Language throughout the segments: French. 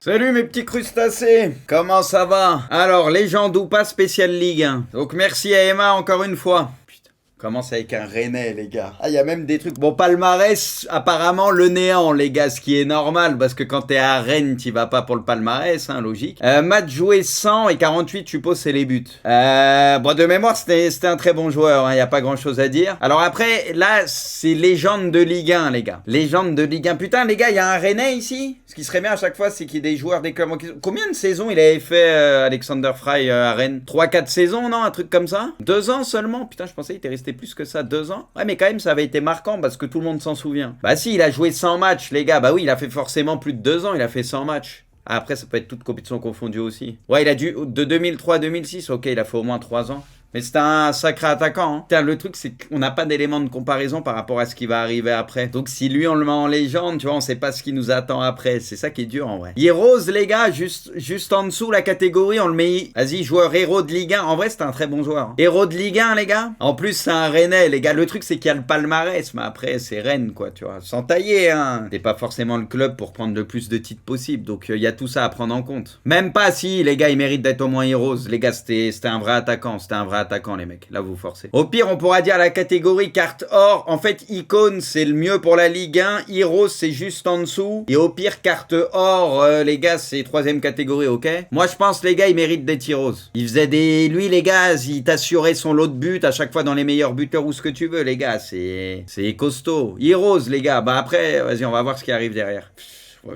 Salut mes petits crustacés, comment ça va? Alors, légende ou pas spécial Ligue 1. Donc merci à Emma encore une fois. Putain, commence avec un Rennais les gars. Ah, il y a même des trucs. Bon, palmarès, apparemment le néant les gars, ce qui est normal parce que quand t'es à Rennes, t'y vas pas pour le palmarès, hein, logique. Match joué 100 et 48, je suppose, c'est les buts. Bon, de mémoire, c'était un très bon joueur, hein, y a pas grand chose à dire. Alors après, là, c'est légende de Ligue 1 les gars. Légende de Ligue 1. Putain les gars, il y a un Rennais ici? Ce qui serait bien à chaque fois, c'est qu'il y ait des joueurs des clubs. Combien de saisons il avait fait Alexander Frey à Rennes? 3-4 saisons, non? Un truc comme ça? 2 ans seulement? Putain, je pensais qu'il était resté plus que ça. 2 ans? Ouais, mais quand même, ça avait été marquant parce que tout le monde s'en souvient. Bah si, il a joué 100 matchs, les gars. Bah oui, il a fait forcément plus de 2 ans. Il a fait 100 matchs. Après, ça peut être toute compétition confondue aussi. Ouais, il a dû. De 2003 à 2006, ok, il a fait au moins 3 ans. Mais c'est un sacré attaquant. Hein. Putain, le truc, c'est qu'on n'a pas d'éléments de comparaison par rapport à ce qui va arriver après. Donc, si lui, on le met en légende, tu vois, on sait pas ce qui nous attend après. C'est ça qui est dur, en vrai. Heroes, les gars, juste en dessous, la catégorie, on le met... Vas-y, joueur héros de Ligue 1. En vrai, c'est un très bon joueur. Hein. Héros de Ligue 1, les gars. En plus, c'est un Rennais, les gars. Le truc, c'est qu'il y a le palmarès. Mais après, c'est Rennes, quoi, tu vois. Sans tailler, hein. T'es pas forcément le club pour prendre le plus de titres possible. Donc, il y a tout ça à prendre en compte. Même pas si, les gars, ils méritent d'être au moins Heroes. Les gars, c'était un vrai attaquant. C'était un vrai attaquant, les mecs. Là, vous forcez. Au pire, on pourra dire la catégorie carte or. En fait, Icône, c'est le mieux pour la Ligue 1. Heroes, c'est juste en dessous. Et au pire, carte or, les gars, c'est 3ème catégorie, ok? Moi, je pense, les gars, ils méritent d'être Heroes. Il faisait des... Lui, les gars, il t'assurait son lot de buts à chaque fois dans les meilleurs buteurs ou ce que tu veux, les gars. C'est costaud. Heroes, les gars. Bah après, vas-y, on va voir ce qui arrive derrière.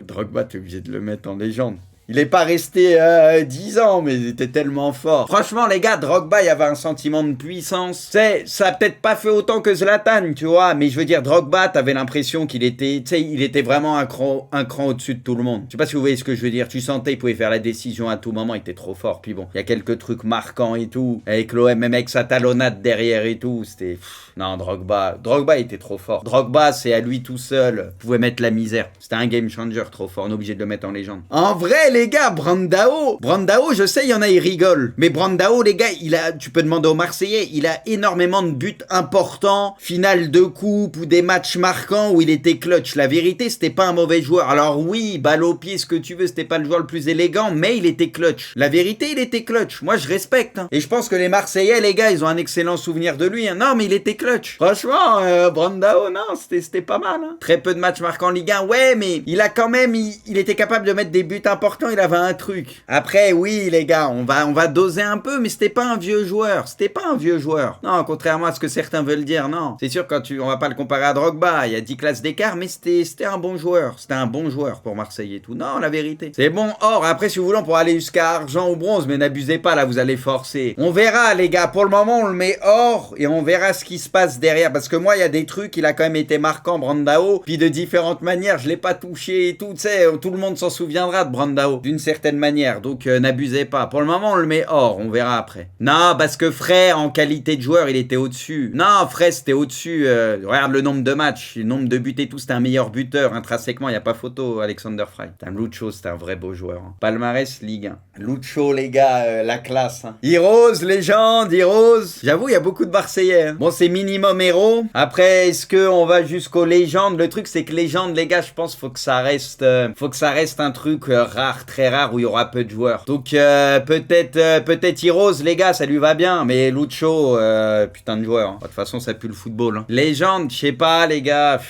Drogba, t'es obligé de le mettre en légende. Il est pas resté 10 ans, mais il était tellement fort. Franchement, les gars, Drogba, il y avait un sentiment de puissance. Tu sais, ça a peut-être pas fait autant que Zlatan, tu vois, mais je veux dire, Drogba, t'avais l'impression qu'il était, tu sais, il était vraiment un cran au-dessus de tout le monde. Je sais pas si vous voyez ce que je veux dire. Tu sentais, il pouvait faire la décision à tout moment, il était trop fort. Puis bon, il y a quelques trucs marquants et tout, avec l'OM, même avec sa talonnade derrière et tout, c'était... Non, Drogba, il était trop fort. Drogba, c'est à lui tout seul, pouvait mettre la misère. C'était un game changer trop fort, on est obligé de le mettre en légende. En vrai, les gars, Brandao, je sais, il y en a, ils rigolent. Mais Brandao, les gars, tu peux demander aux Marseillais, il a énormément de buts importants, finale de coupe ou des matchs marquants où il était clutch. La vérité, c'était pas un mauvais joueur. Alors oui, balle au pied, ce que tu veux, c'était pas le joueur le plus élégant, mais il était clutch. La vérité, il était clutch. Moi, je respecte. Hein. Et je pense que les Marseillais, les gars, ils ont un excellent souvenir de lui. Hein. Non, mais il était clutch. Franchement, Brandao, non, c'était pas mal. Hein. Très peu de matchs marquants en Ligue 1. Ouais, mais il a quand même, il était capable de mettre des buts importants. Il avait un truc. Après, oui, les gars, on va doser un peu, mais c'était pas un vieux joueur. C'était pas un vieux joueur. Non, contrairement à ce que certains veulent dire, non. C'est sûr, on va pas le comparer à Drogba. Il y a 10 classes d'écart, mais c'était un bon joueur. C'était un bon joueur pour Marseille et tout. Non, la vérité. C'est bon. Or, après, si vous voulez, on pourra aller jusqu'à argent ou bronze, mais n'abusez pas, là, vous allez forcer. On verra, les gars. Pour le moment, on le met or et on verra ce qui se passe derrière. Parce que moi, il y a des trucs, il a quand même été marquant, Brandao. Puis de différentes manières, je l'ai pas touché et tout. Tu sais, tout le monde s'en souviendra de Brandao. D'une certaine manière. Donc, n'abusez pas. Pour le moment, on le met hors. On verra après. Non, parce que Frère, en qualité de joueur, il était au-dessus. Non, Frère, c'était au-dessus. Regarde le nombre de matchs, le nombre de buts et tout. C'était un meilleur buteur. Intrinsèquement, il n'y a pas photo, Alexander Frey. Lucho, c'était un vrai beau joueur. Hein. Palmarès, Ligue 1. Lucho, les gars, la classe. Hein. Heroes, légende, Heroes. J'avoue, il y a beaucoup de Marseillais. Hein. Bon, c'est minimum héros. Après, est-ce qu'on va jusqu'aux légendes? Le truc, c'est que légende, les gars, je pense, faut que ça reste un truc rare, très rare, où il y aura peu de joueurs. Donc, peut-être Heroes, les gars, ça lui va bien. Mais Lucho, putain de joueur. Hein. De toute façon, ça pue le football. Hein. Légende, je sais pas, les gars.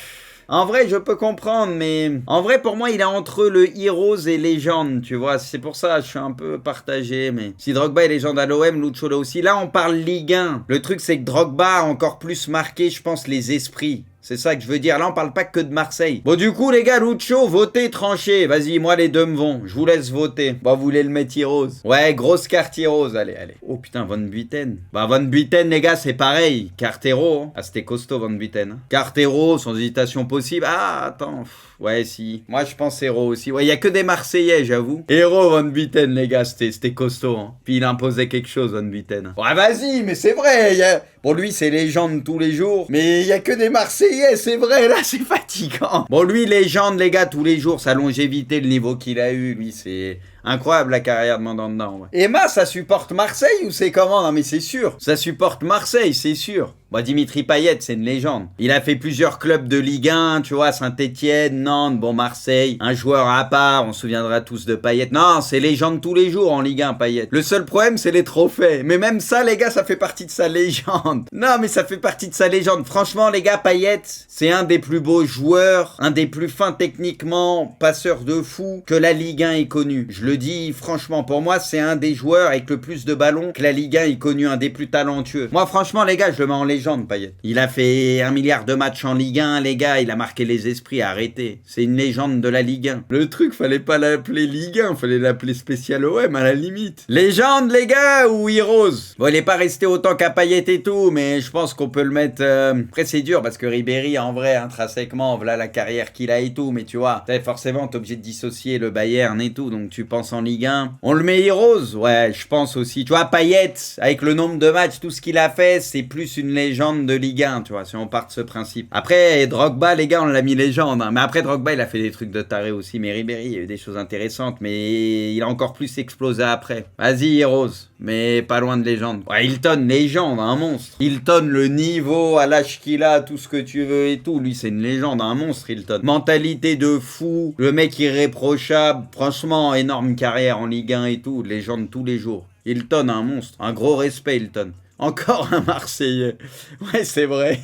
En vrai, je peux comprendre, mais... En vrai, pour moi, il est entre le Heroes et légende, tu vois. C'est pour ça, je suis un peu partagé, mais... Si Drogba est légende à l'OM, Lucho là aussi. Là, on parle Ligue 1. Le truc, c'est que Drogba a encore plus marqué, je pense, les esprits. C'est ça que je veux dire. Là, on parle pas que de Marseille. Bon, du coup, les gars, Lucho, votez, tranchez. Vas-y, moi, les deux me vont. Je vous laisse voter. Bon, vous voulez le mettre Heroes? Ouais, grosse carte Heroes. Allez. Oh, putain, Van Buiten. Bah, Van Buiten, les gars, c'est pareil. Carte héros. Hein. Ah, c'était costaud, Van Buiten. Hein. Carte héros, sans hésitation possible. Ah, attends. Ouais, si. Moi, je pense héros aussi. Ouais, il y a que des Marseillais, j'avoue. Héros, Van Buiten, les gars, c'était costaud. Hein. Puis il imposait quelque chose, Van Buiten. Ouais, vas-y, mais c'est vrai. Bon, lui, c'est légende tous les jours. Mais il y a que des Marseillais, c'est vrai. Là, c'est fatigant. Bon, lui, légende, les gars, tous les jours. Sa longévité, le niveau qu'il a eu, lui, c'est Incroyable la carrière de Mandanda, en vrai. Emma, ça supporte Marseille ou c'est comment? Non mais c'est sûr. Ça supporte Marseille, c'est sûr. Bon, Dimitri Payet, c'est une légende. Il a fait plusieurs clubs de Ligue 1, tu vois, Saint-Etienne, Nantes, bon, Marseille. Un joueur à part, on se souviendra tous de Payet. Non, c'est légende tous les jours en Ligue 1, Payet. Le seul problème, c'est les trophées. Mais même ça, les gars, ça fait partie de sa légende. Non, mais ça fait partie de sa légende. Franchement, les gars, Payet, c'est un des plus beaux joueurs, un des plus fins techniquement, passeur de fou que la Ligue 1 ait connu. Je le dis franchement, pour moi, c'est un des joueurs avec le plus de ballons que la Ligue 1 ait connu, un des plus talentueux. Moi, franchement, les gars, je le mets en légende, Payet. Il a fait 1 milliard de matchs en Ligue 1, les gars, il a marqué les esprits, arrêtez. C'est une légende de la Ligue 1. Le truc, fallait pas l'appeler Ligue 1, fallait l'appeler Spécial OM à la limite. Légende, les gars, ou Heroes? Bon, il est pas resté autant qu'à Payet et tout, mais je pense qu'on peut le mettre... Après, c'est dur, parce que Ribéry, en vrai, intrinsèquement, voilà la carrière qu'il a et tout, mais tu vois, forcément, t'es obligé de dissocier le Bayern et tout, donc tu penses en Ligue 1. On le met Heroes? Ouais, je pense aussi. Tu vois, Payet, avec le nombre de matchs, tout ce qu'il a fait, c'est plus une légende de Ligue 1, tu vois, si on part de ce principe. Après, Drogba, les gars, on l'a mis légende, hein. Mais après, Drogba, il a fait des trucs de taré aussi, mais Ribéry, il y a eu des choses intéressantes, mais il a encore plus explosé après. Vas-y, Heroes, mais pas loin de légende. Ouais, Hilton, légende, un monstre. Hilton, le niveau, à l'âge qu'il a, tout ce que tu veux et tout, lui, c'est une légende, un monstre, Hilton. Mentalité de fou, le mec irréprochable, franchement, énorme carrière en Ligue 1 et tout, légende tous les jours. Hilton, un monstre, un gros respect, Hilton. Encore un Marseillais. Ouais, c'est vrai.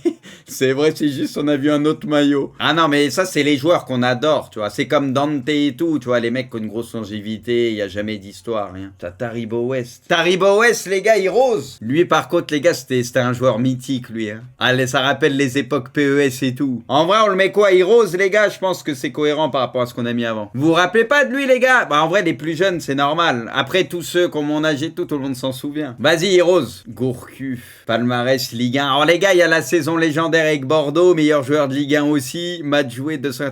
C'est vrai, c'est juste on a vu un autre maillot. Ah non, mais ça, c'est les joueurs qu'on adore, tu vois. C'est comme Dante et tout, tu vois. Les mecs qui ont une grosse longévité, il n'y a jamais d'histoire, rien. T'as Taribo West. Taribo West, les gars, il rose. Lui, par contre, les gars, c'était un joueur mythique, lui. Hein. Allez, ça rappelle les époques PES et tout. En vrai, on le met quoi? Il rose, les gars. Je pense que c'est cohérent par rapport à ce qu'on a mis avant. Vous vous rappelez pas de lui, les gars? Bah, en vrai, les plus jeunes, c'est normal. Après, tous ceux qui ont mon âge et tout le monde s'en souvient. Vas-y, il rose. Gourcuff. Palmarès Ligue 1. Alors, les gars, il y a la saison légendaire avec Bordeaux, meilleur joueur de Ligue 1 aussi. Match joué 200.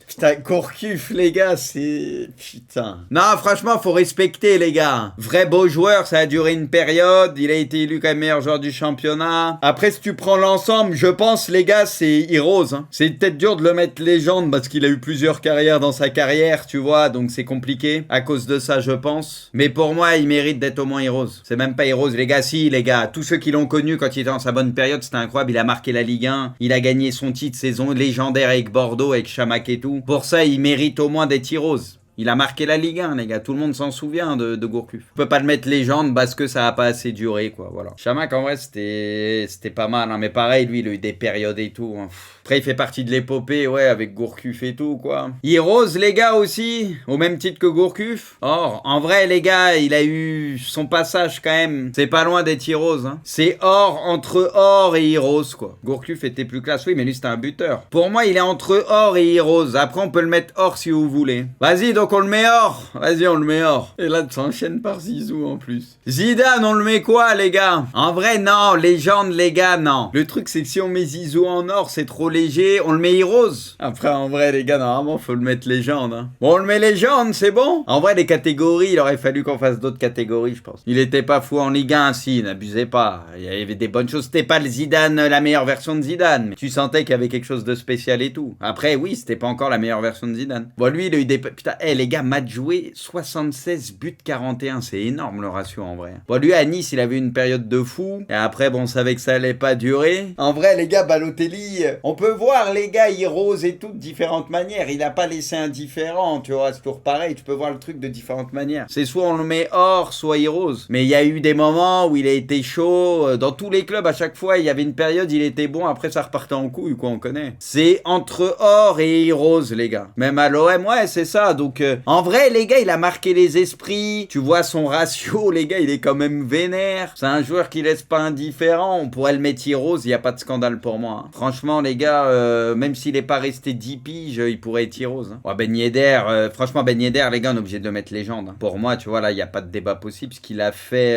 Putain, Gourcuff, les gars, c'est... Putain. Non, franchement, faut respecter, les gars. Vrai beau joueur, ça a duré une période. Il a été élu comme meilleur joueur du championnat. Après, si tu prends l'ensemble, je pense, les gars, c'est Heroes. Hein. C'est peut-être dur de le mettre légende parce qu'il a eu plusieurs carrières dans sa carrière, tu vois, donc c'est compliqué. À cause de ça, je pense. Mais pour moi, il mérite d'être au moins Heroes. C'est même pas Heroes, les gars. Si, les gars, tous ceux qui l'ont connu quand il était dans sa bonne période, c'était incroyable. Il a marqué la Ligue 1. Il a gagné son titre saison légendaire avec Bordeaux, avec Chamac et tout. Pour ça, il mérite au moins d'être Heroes. Il a marqué la Ligue 1, les gars. Tout le monde s'en souvient de Gourcuff. On peut pas le mettre légende parce que ça a pas assez duré, quoi. Voilà. Chamac, en vrai, c'était pas mal. Hein. Mais pareil, lui, il a eu des périodes et tout. Hein. Après, il fait partie de l'épopée, ouais, avec Gourcuff et tout, quoi. Heroes, les gars, aussi. Au même titre que Gourcuff. Or, en vrai, les gars, il a eu son passage, quand même. C'est pas loin d'être Heroes, hein. C'est or, entre or et Heroes, quoi. Gourcuff était plus classe, oui, mais lui, c'était un buteur. Pour moi, il est entre or et Heroes. Après, on peut le mettre or si vous voulez. Vas-y, donc on le met or. Vas-y, on le met or. Et là, tu s'enchaînes par Zizou, en plus. Zidane, on le met quoi, les gars? En vrai, non. Légende, les gars, non. Le truc, c'est que si on met Zizou en or, c'est trop léger, on le met Heroes. Après, en vrai, les gars, normalement, faut le mettre légende. Hein. Bon, on le met légende, c'est bon. En vrai, les catégories, il aurait fallu qu'on fasse d'autres catégories, je pense. Il était pas fou en Ligue 1, si, n'abusez pas. Il y avait des bonnes choses. C'était pas le Zidane, la meilleure version de Zidane, mais tu sentais qu'il y avait quelque chose de spécial et tout. Après, oui, c'était pas encore la meilleure version de Zidane. Bon, lui, il a eu des... Putain, les gars, match joué, 76 buts 41. C'est énorme, le ratio, en vrai. Bon, lui, à Nice, il avait une période de fou. Et après, bon, on savait que ça allait pas durer. En vrai, les gars, Balotelli, on peut voir les gars, Heroes et tout de différentes manières. Il a pas laissé indifférent, tu vois, c'est toujours pareil. Tu peux voir le truc de différentes manières. C'est soit on le met hors, soit Heroes. Mais il y a eu des moments où il a été chaud. Dans tous les clubs, à chaque fois, il y avait une période, il était bon. Après, ça repartait en couille, quoi, on connaît. C'est entre or et Heroes, les gars. Même à l'OM, ouais, c'est ça. Donc, en vrai, les gars, il a marqué les esprits. Tu vois son ratio, les gars, il est quand même vénère. C'est un joueur qui laisse pas indifférent. On pourrait le mettre Heroes, il n'y a pas de scandale pour moi. Hein. Franchement, les gars, même s'il n'est pas resté 10 piges, il pourrait être Heroes. Hein. Ouais, Ben Yedder, franchement, Ben Yedder, les gars, on est obligé de le mettre légende. Hein. Pour moi, tu vois, là, il n'y a pas de débat possible. Ce qu'il a fait,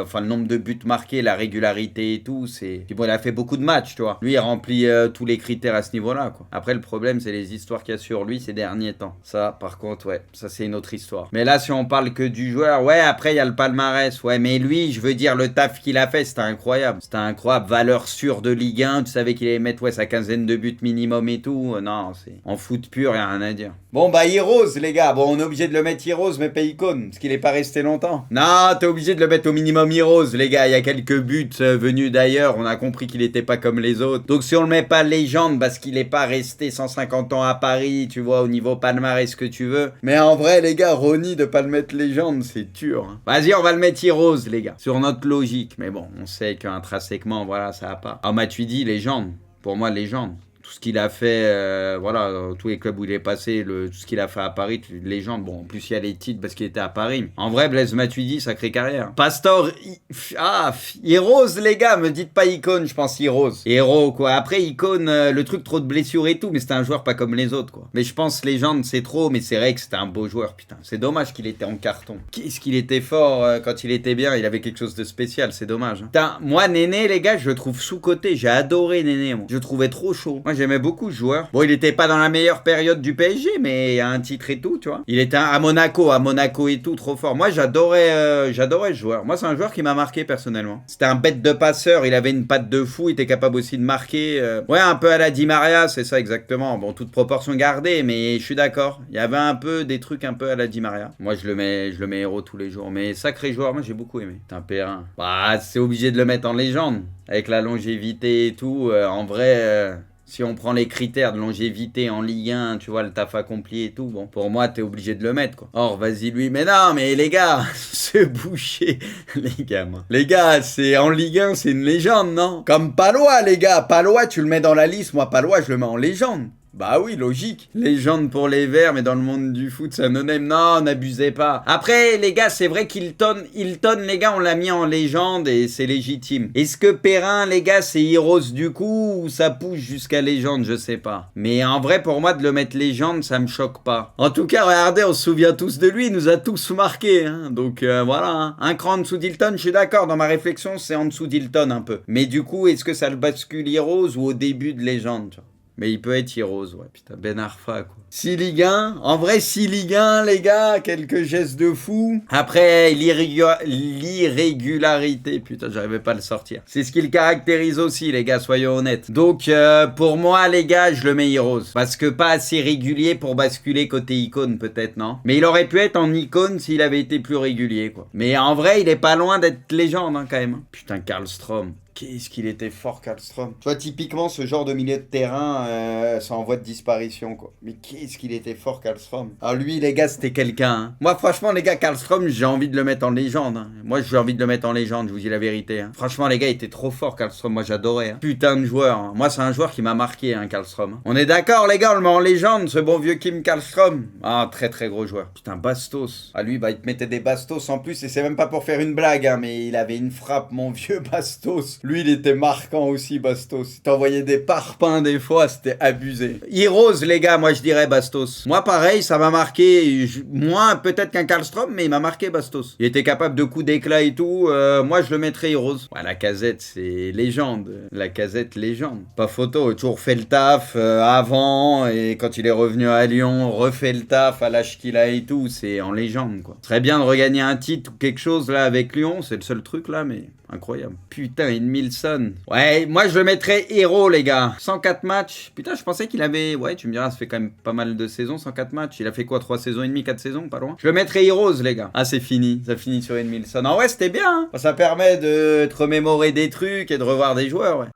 enfin, le nombre de buts marqués, la régularité et tout, c'est... Puis bon, il a fait beaucoup de matchs, tu vois. Lui, il remplit tous les critères à ce niveau-là, quoi. Après, le problème, c'est les histoires qu'il y a sur lui ces derniers temps. Ça, par contre, out, ouais. Ça, c'est une autre histoire. Mais là, si on parle que du joueur, ouais, après, il y a le palmarès. Ouais, mais lui, je veux dire, le taf qu'il a fait, c'était incroyable. C'était incroyable. Valeur sûre de Ligue 1. Tu savais qu'il allait mettre, ouais, sa quinzaine de buts minimum et tout. Non, c'est en foot pur, y a rien à dire. Bon, bah, Heroes, les gars. Bon, on est obligé de le mettre Heroes, mais pas Icône, parce qu'il est pas resté longtemps. Non, t'es obligé de le mettre au minimum Heroes, les gars. Il y a quelques buts venus d'ailleurs. On a compris qu'il était pas comme les autres. Donc, si on le met pas légende, parce qu'il est pas resté 150 ans à Paris, tu vois, au niveau palmarès, ce que tu veux. Mais en vrai, les gars, Ronny, de pas le mettre légende, c'est dur. Hein. Vas-y, on va le mettre Heroes, les gars. Sur notre logique. Mais bon, on sait qu'intrinsèquement, voilà, ça va pas. Ah, Matuidi, légende. Pour moi, légende. Tout ce qu'il a fait, voilà, tous les clubs où il est passé, tout ce qu'il a fait à Paris, légende. Bon, en plus, il y a les titres parce qu'il était à Paris. En vrai, Blaise Matuidi, sacrée carrière. Pastor, Heroes, les gars, me dites pas Icône, je pense Heroes. Héros, quoi. Après, Icône, le truc, trop de blessures et tout, mais c'était un joueur pas comme les autres, quoi. Mais je pense légende, c'est trop, mais c'est vrai que c'était un beau joueur, putain. C'est dommage qu'il était en carton. Qu'est-ce qu'il était fort quand il était bien, il avait quelque chose de spécial, c'est dommage. Hein. Putain, moi, Néné, les gars, je le trouve sous-coté. J'ai adoré Néné, moi. Je le trouvais trop chaud. Moi, j'aimais beaucoup ce joueur. Bon, il était pas dans la meilleure période du PSG, mais il y a un titre et tout, tu vois. Il était à Monaco et tout, trop fort. Moi, j'adorais ce joueur. Moi, c'est un joueur qui m'a marqué personnellement. C'était un bête de passeur, il avait une patte de fou, il était capable aussi de marquer. Ouais, un peu à la Di Maria, c'est ça exactement. Bon, toute proportion gardée, mais je suis d'accord. Il y avait un peu des trucs un peu à la Di Maria. Moi, je le mets héros tous les jours. Mais sacré joueur, moi, j'ai beaucoup aimé. C'est un Perrin. Bah, c'est obligé de le mettre en légende. Avec la longévité et tout, en vrai... Si on prend les critères de longévité en Ligue 1, tu vois, le taf accompli et tout, bon, pour moi, t'es obligé de le mettre, quoi. Or, vas-y, lui, mais non, mais les gars, ce boucher, les gars, moi. Les gars, c'est en Ligue 1, c'est une légende, non? Comme Palois, les gars. Palois, tu le mets dans la liste, moi, Palois, je le mets en légende. Bah oui, logique. Légende pour les Verts, mais dans le monde du foot, ça no-name. Non, n'abusez pas. Après, les gars, c'est vrai qu'Hilton, les gars, on l'a mis en légende et c'est légitime. Est-ce que Perrin, les gars, c'est Heroes du coup ou ça pousse jusqu'à légende? Je sais pas. Mais en vrai, pour moi, de le mettre légende, ça me choque pas. En tout cas, regardez, on se souvient tous de lui, il nous a tous marqués. Hein. Donc voilà, hein. Un cran en dessous d'Hilton, je suis d'accord. Dans ma réflexion, c'est en dessous d'Hilton un peu. Mais du coup, est-ce que ça le bascule Heroes ou au début de légende, tu vois? Mais il peut être Heroes, ouais, putain, Ben Arfa, quoi. 6 Ligue 1, en vrai, 6 Ligue 1, les gars, quelques gestes de fou. Après, l'irrégularité, putain, j'arrivais pas à le sortir. C'est ce qui le caractérise aussi, les gars, soyons honnêtes. Donc, pour moi, les gars, je le mets Heroes. Parce que pas assez régulier pour basculer côté icône, peut-être, non? Mais il aurait pu être en icône s'il avait été plus régulier, quoi. Mais en vrai, il est pas loin d'être légende, hein, quand même. Putain, Karlström. Qu'est-ce qu'il était fort, Karlström. Tu vois, typiquement, ce genre de milieu de terrain, ça en voie de disparition, quoi. Mais qu'est-ce qu'il était fort, Karlström. Alors lui, les gars, c'était quelqu'un. Hein. Moi, franchement, les gars, Karlström, j'ai envie de le mettre en légende. Hein. Moi, j'ai envie de le mettre en légende, je vous dis la vérité. Hein. Franchement, les gars, il était trop fort, Karlström. Moi, j'adorais. Hein. Putain de joueur. Hein. Moi, c'est un joueur qui m'a marqué, hein, Karlström. Hein. On est d'accord, les gars, on le met en légende, ce bon vieux Kim Karlström. Ah, très très gros joueur. Putain, Bastos. Ah, lui, bah, il te mettait des Bastos en plus, et c'est même pas pour faire une blague, hein, mais il avait une frappe, mon vieux Bastos. Lui, il était marquant aussi, Bastos. Il t'envoyait des parpaings des fois, c'était abusé. Heroes, les gars, moi, je dirais Bastos. Moi, pareil, ça m'a marqué. Moins peut-être qu'un Karlström, mais il m'a marqué Bastos. Il était capable de coups d'éclat et tout. Moi, je le mettrais Heroes. Ouais, la Casette, c'est légende. La Casette, légende. Pas photo. Il a toujours fait le taf avant. Et quand il est revenu à Lyon, refait le taf à l'âge qu'il a et tout. C'est en légende, quoi. Ce serait bien de regagner un titre ou quelque chose là avec Lyon. C'est le seul truc là, mais incroyable. Putain, Edmilson. Ouais, moi je le mettrais héros, les gars. 104 matchs. Putain, je pensais qu'il avait... Ouais, tu me diras, ça fait quand même pas mal de saisons, 104 matchs. Il a fait quoi, 3 saisons et demie, 4 saisons, pas loin. Je le mettrais Heroes, les gars. Ah, c'est fini. Ça finit sur Edmilson. En vrai, c'était bien. Hein. Ça permet de te remémorer des trucs et de revoir des joueurs, ouais.